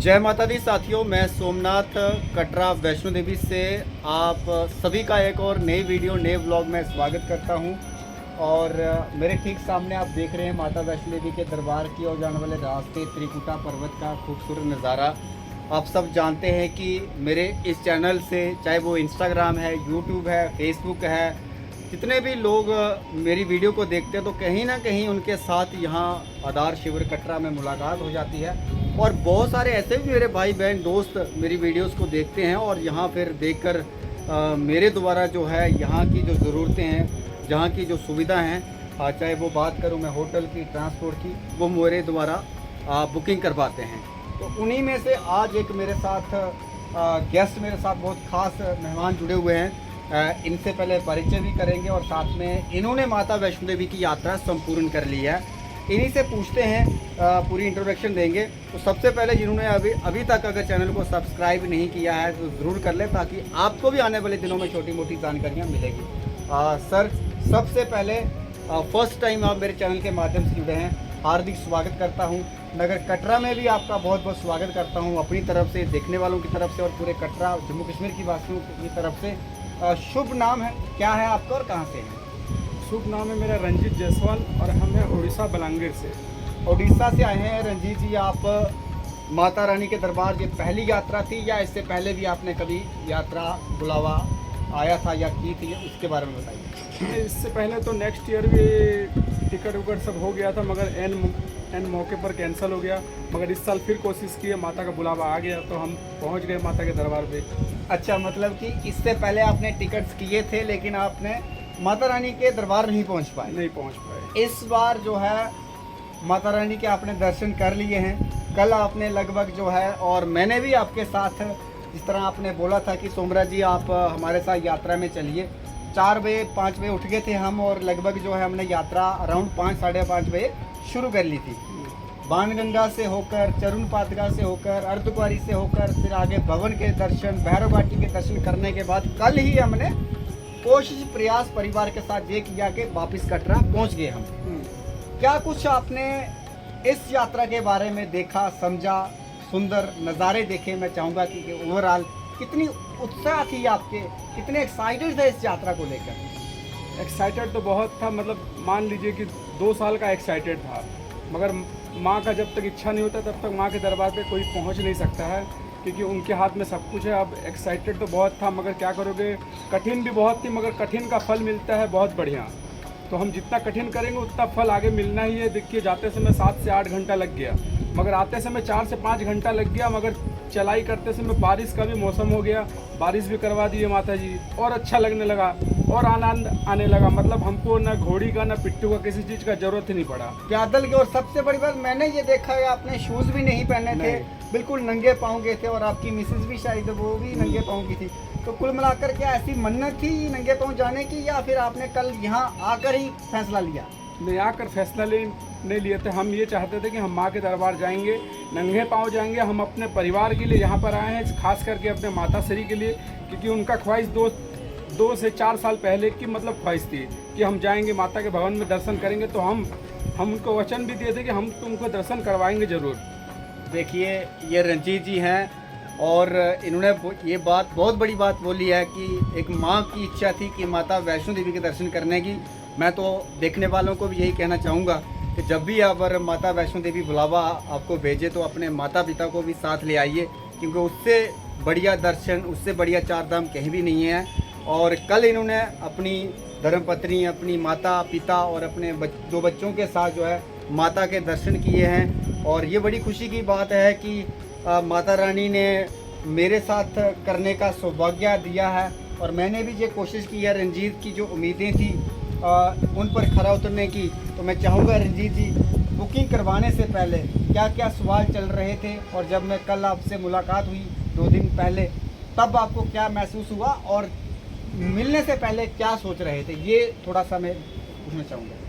जय माता दी साथियों, मैं सोमनाथ कटरा वैष्णो देवी से आप सभी का एक और नई वीडियो नए व्लॉग में स्वागत करता हूं। और मेरे ठीक सामने आप देख रहे हैं माता वैष्णो देवी के दरबार की ओर जाने वाले रास्ते, त्रिकुटा पर्वत का खूबसूरत नज़ारा। आप सब जानते हैं कि मेरे इस चैनल से, चाहे वो इंस्टाग्राम है, यूट्यूब है, फेसबुक है, जितने भी लोग मेरी वीडियो को देखते हैं तो कहीं ना कहीं उनके साथ यहाँ आधार शिविर कटरा में मुलाकात हो जाती है। और बहुत सारे ऐसे भी मेरे भाई बहन दोस्त मेरी वीडियोस को देखते हैं और यहाँ फिर देखकर मेरे द्वारा जो है यहाँ की जो ज़रूरतें हैं, जहाँ की जो सुविधा हैं, चाहे वो बात करूँ मैं होटल की, ट्रांसपोर्ट की, वो मेरे द्वारा बुकिंग करवाते हैं। तो उन्हीं में से आज एक मेरे साथ गेस्ट, मेरे साथ बहुत ख़ास मेहमान जुड़े हुए हैं। इनसे पहले परिचय भी करेंगे और साथ में इन्होंने माता वैष्णो देवी की यात्रा संपूर्ण कर ली है। इन्हीं से पूछते हैं, पूरी इंट्रोडक्शन देंगे। तो सबसे पहले जिन्होंने अभी तक अगर चैनल को सब्सक्राइब नहीं किया है तो ज़रूर कर लें, ताकि आपको भी आने वाले दिनों में छोटी मोटी जानकारियाँ मिलेगी। सर, सबसे पहले फर्स्ट टाइम आप मेरे चैनल के माध्यम से जुड़े हैं, हार्दिक स्वागत करता हूँ। नगर कटरा में भी आपका बहुत बहुत स्वागत करता हूँ अपनी तरफ से, देखने वालों की तरफ से और पूरे कटरा जम्मू कश्मीर की वासियों की तरफ से। शुभ नाम है, क्या है आपका और कहाँ से हैं? शुभ नाम है मेरा रंजीत जायसवाल और हम हैं उड़ीसा बलांगीर से। उड़ीसा से आए हैं रंजीत जी। आप माता रानी के दरबार ये पहली यात्रा थी या इससे पहले भी आपने कभी यात्रा बुलावा आया था या की थी, उसके बारे में बताइए। इससे पहले तो नेक्स्ट ईयर भी टिकट विकट सब हो गया था, मगर एन मौके पर कैंसिल हो गया। मगर इस साल फिर कोशिश की है, माता का बुलावा आ गया तो हम पहुंच गए माता के दरबार पे। अच्छा, मतलब कि इससे पहले आपने टिकट्स किए थे लेकिन आपने माता रानी के दरबार नहीं पहुंच पाए। इस बार जो है माता रानी के आपने दर्शन कर लिए हैं। कल आपने लगभग जो है, और मैंने भी आपके साथ, जिस तरह आपने बोला था कि सोमराज जी आप हमारे साथ यात्रा में चलिए, 4 बजे 5 बजे उठ गए थे हम और लगभग जो है हमने यात्रा अराउंड 5 साढ़े 5 बजे शुरू कर ली थी। बाणगंगा से होकर, चरुण पादगा से होकर, अर्धकुंवारी से होकर, फिर आगे भवन के दर्शन, भैरव घाटी के दर्शन करने के बाद कल ही हमने कोशिश प्रयास परिवार के साथ ये किया कि वापस कटरा पहुंच गए हम। क्या कुछ आपने इस यात्रा के बारे में देखा, समझा, सुंदर नज़ारे देखे? मैं चाहूँगा कि ओवरऑल कितनी उत्साह थी आपके, कितने एक्साइटेड थे इस यात्रा को लेकर? एक्साइटेड तो बहुत था, मतलब मान लीजिए कि 2 साल का एक्साइटेड था, मगर माँ का जब तक इच्छा नहीं होता तब तक माँ के दरबार पे कोई पहुँच नहीं सकता है, क्योंकि उनके हाथ में सब कुछ है। अब एक्साइटेड तो बहुत था, मगर क्या करोगे, कठिन भी बहुत थी, मगर कठिन का फल मिलता है बहुत बढ़िया। तो हम जितना कठिन करेंगे उतना फल आगे मिलना ही है। देखिए, जाते समय 7 से 8 घंटा लग गया, मगर आते समय 4 से 5 घंटा लग गया। मगर चलाई करते समय बारिश का भी मौसम हो गया, बारिश भी करवा दी है माता जी, और अच्छा लगने लगा और आनंद आने लगा। मतलब हमको ना घोड़ी का ना पिट्ठू का किसी चीज़ का जरूरत ही नहीं पड़ा। पैदल की। और सबसे बड़ी बात मैंने ये देखा है, आपने शूज़ भी नहीं पहने थे, बिल्कुल नंगे पाँव गए थे, और आपकी मिसेज भी शायद वो भी नंगे पाँव की थी। तो कुल मिलाकर क्या ऐसी मन्नत थी नंगे पाँव जाने की, या फिर आपने कल यहाँ आकर ही फैसला लिया? नहीं, आकर फैसला नहीं लिए थे। हम ये चाहते थे कि हम माँ के दरबार जाएंगे, नंगे पाँव जाएंगे। हम अपने परिवार के लिए यहाँ पर आए हैं, खास करके अपने माता श्री के लिए, क्योंकि उनका ख्वाहिश 2 से 4 साल पहले की मतलब ख्वाहिश थी कि हम जाएंगे माता के भवन में दर्शन करेंगे। तो हम उनको वचन भी दिए थे कि हम तुमको दर्शन करवाएंगे ज़रूर। देखिए, ये रंजीत जी हैं और इन्होंने ये बात, बहुत बड़ी बात बोली है कि एक माँ की इच्छा थी कि माता वैष्णो देवी के दर्शन करने की। मैं तो देखने वालों को भी यही कहना चाहूँगा कि जब भी अगर माता वैष्णो देवी बुलावा आपको भेजे तो अपने माता पिता को भी साथ ले आइए, क्योंकि उससे बढ़िया दर्शन, उससे बढ़िया 4 धाम कहीं भी नहीं है। और कल इन्होंने अपनी धर्मपत्नी, अपनी माता पिता और अपने 2 बच्चों के साथ जो है माता के दर्शन किए हैं। और ये बड़ी खुशी की बात है कि माता रानी ने मेरे साथ करने का सौभाग्य दिया है, और मैंने भी ये कोशिश की है रंजीत की जो उम्मीदें थी उन पर खरा उतरने की। तो मैं चाहूँगा रंजीत जी, बुकिंग करवाने से पहले क्या क्या सवाल चल रहे थे, और जब मैं कल आपसे मुलाकात हुई 2 दिन पहले, तब आपको क्या महसूस हुआ, और मिलने से पहले क्या सोच रहे थे, ये थोड़ा सा मैं पूछना चाहूँगा।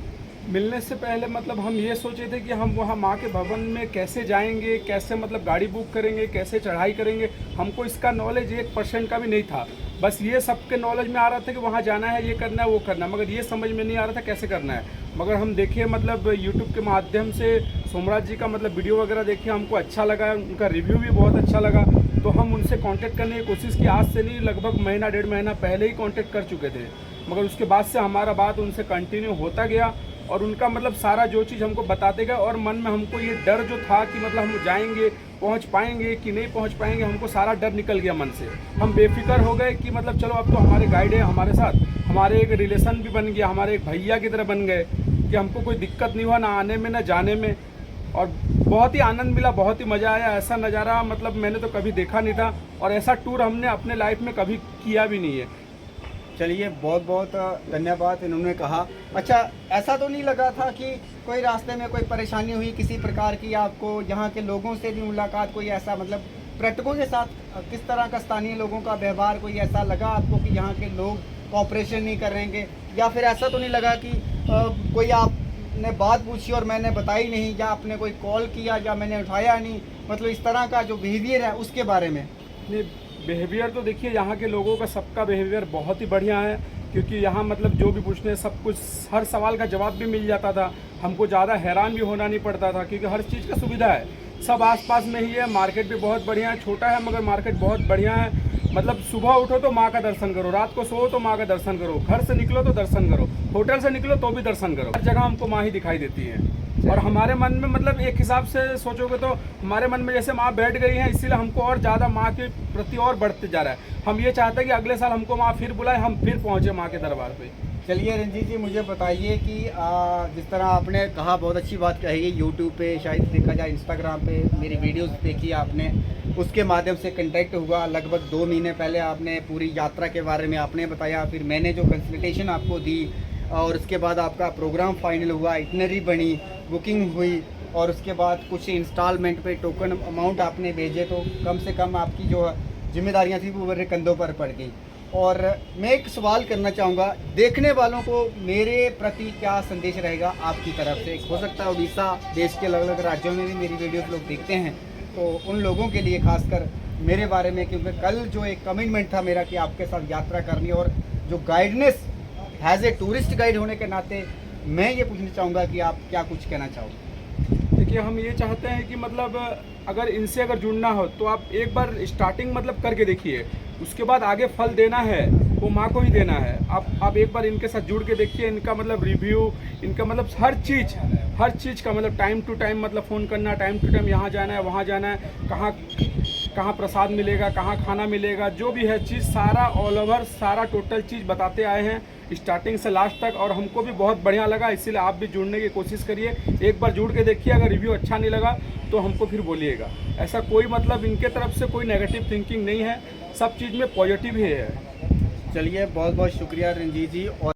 मिलने से पहले मतलब हम ये सोचे थे कि हम वहाँ माँ के भवन में कैसे जाएंगे, कैसे मतलब गाड़ी बुक करेंगे, कैसे चढ़ाई करेंगे। हमको इसका नॉलेज 1% का भी नहीं था। बस ये सबके नॉलेज में आ रहा था कि वहाँ जाना है, ये करना है, वो करना है, मगर ये समझ में नहीं आ रहा था कैसे करना है। मगर हम देखिए, मतलब यूट्यूब के माध्यम से सोमराज जी का मतलब वीडियो वगैरह देखे, हमको अच्छा लगा, उनका रिव्यू भी बहुत अच्छा लगा, तो हम उनसे कांटेक्ट करने की कोशिश की। आज से नहीं, लगभग महीना 1.5 महीना पहले ही कांटेक्ट कर चुके थे, मगर उसके बाद से हमारा बात उनसे कंटिन्यू होता गया और उनका मतलब सारा जो चीज़ हमको बताते गए। और मन में हमको ये डर जो था कि मतलब हम जाएंगे, पहुंच पाएंगे कि नहीं पहुंच पाएंगे, हमको सारा डर निकल गया मन से। हम बेफिक्र हो गए कि मतलब चलो अब तो हमारे गाइड है हमारे साथ, हमारे एक रिलेशन भी बन गया, हमारे एक भैया की तरह बन गए कि हमको कोई दिक्कत नहीं हुआ ना आने में ना जाने में। और बहुत ही आनंद मिला, बहुत ही मज़ा आया। ऐसा नज़ारा मतलब मैंने तो कभी देखा नहीं था और ऐसा टूर हमने अपने लाइफ में कभी किया भी नहीं है। चलिए, बहुत बहुत धन्यवाद इन्होंने कहा। अच्छा, ऐसा तो नहीं लगा था कि कोई रास्ते में कोई परेशानी हुई किसी प्रकार की आपको? यहाँ के लोगों से भी मुलाकात, कोई ऐसा मतलब पर्यटकों के साथ किस तरह का स्थानीय लोगों का व्यवहार, कोई ऐसा लगा आपको कि यहाँ के लोग कोऑपरेशन नहीं कर रहेंगे? या फिर ऐसा तो नहीं लगा कि कोई आपने बात पूछी और मैंने बताई नहीं, या आपने कोई कॉल किया या मैंने उठाया नहीं, मतलब इस तरह का जो बिहेवियर है उसके बारे में? नहीं, बिहेवियर तो देखिए यहाँ के लोगों का सबका बिहेवियर बहुत ही बढ़िया है, क्योंकि यहाँ मतलब जो भी पूछने सब कुछ, हर सवाल का जवाब भी मिल जाता था। हमको ज़्यादा हैरान भी होना नहीं पड़ता था, क्योंकि हर चीज़ का सुविधा है, सब आसपास में ही है। मार्केट भी बहुत बढ़िया है, छोटा है मगर मार्केट बहुत बढ़िया है। मतलब सुबह उठो तो माँ का दर्शन करो, रात को सो तो माँ का दर्शन करो, घर से निकलो तो दर्शन करो, होटल से निकलो तो भी दर्शन करो। हर जगह हमको माँ ही दिखाई देती है। और हमारे मन में मतलब एक हिसाब से सोचोगे तो हमारे मन में जैसे माँ बैठ गई है, इसीलिए हमको और ज़्यादा माँ के प्रति और बढ़ते जा रहा है। हम ये चाहते हैं कि अगले साल हमको माँ फिर बुलाए, हम फिर पहुँचे माँ के दरबार पे। चलिए रंजीत जी, मुझे बताइए कि जिस तरह आपने कहा, बहुत अच्छी बात कही है। यूट्यूब पे शायद देखा जाए, इंस्टाग्राम पे मेरी वीडियोस देखी आपने, उसके माध्यम से कांटेक्ट हुआ। लगभग 2 महीने पहले आपने पूरी यात्रा के बारे में आपने बताया, फिर मैंने जो कंसल्टेशन आपको दी और उसके बाद आपका प्रोग्राम फाइनल हुआ, इटनरी बनी, बुकिंग हुई और उसके बाद कुछ इंस्टॉलमेंट पे टोकन अमाउंट आपने भेजे, तो कम से कम आपकी जो जिम्मेदारियाँ थी वो मेरे कंधों पर पड़ गई। और मैं एक सवाल करना चाहूँगा, देखने वालों को मेरे प्रति क्या संदेश रहेगा आपकी तरफ से? हो सकता है उड़ीसा, देश के अलग अलग राज्यों में भी मेरी वीडियोस लोग देखते हैं, तो उन लोगों के लिए खासकर मेरे बारे में, क्योंकि कल जो एक कमिटमेंट था मेरा कि आपके साथ यात्रा करनी, और जो guidance as a tourist guide होने के नाते मैं ये पूछना चाहूँगा कि आप क्या कुछ कहना चाहोगे? देखिए, हम ये चाहते हैं कि मतलब अगर इनसे अगर जुड़ना हो तो आप एक बार स्टार्टिंग मतलब करके देखिए, उसके बाद आगे फल देना है वो माँ को ही देना है। आप एक बार इनके साथ जुड़ के देखिए, इनका मतलब रिव्यू, इनका मतलब हर चीज़ का मतलब टाइम टू टाइम मतलब फ़ोन करना, टाइम टू टाइम यहाँ जाना है वहाँ जाना है, कहाँ प्रसाद मिलेगा, कहाँ खाना मिलेगा, जो भी है चीज़ सारा ऑल ओवर सारा टोटल चीज़ बताते आए हैं स्टार्टिंग से लास्ट तक। और हमको भी बहुत बढ़िया लगा, इसीलिए आप भी जुड़ने की कोशिश करिए। एक बार जुड़ के देखिए, अगर रिव्यू अच्छा नहीं लगा तो हमको फिर बोलिएगा। ऐसा कोई मतलब इनके तरफ से कोई नेगेटिव थिंकिंग नहीं है, सब चीज़ में पॉजिटिव ही है। चलिए, बहुत बहुत शुक्रिया रंजीत जी। और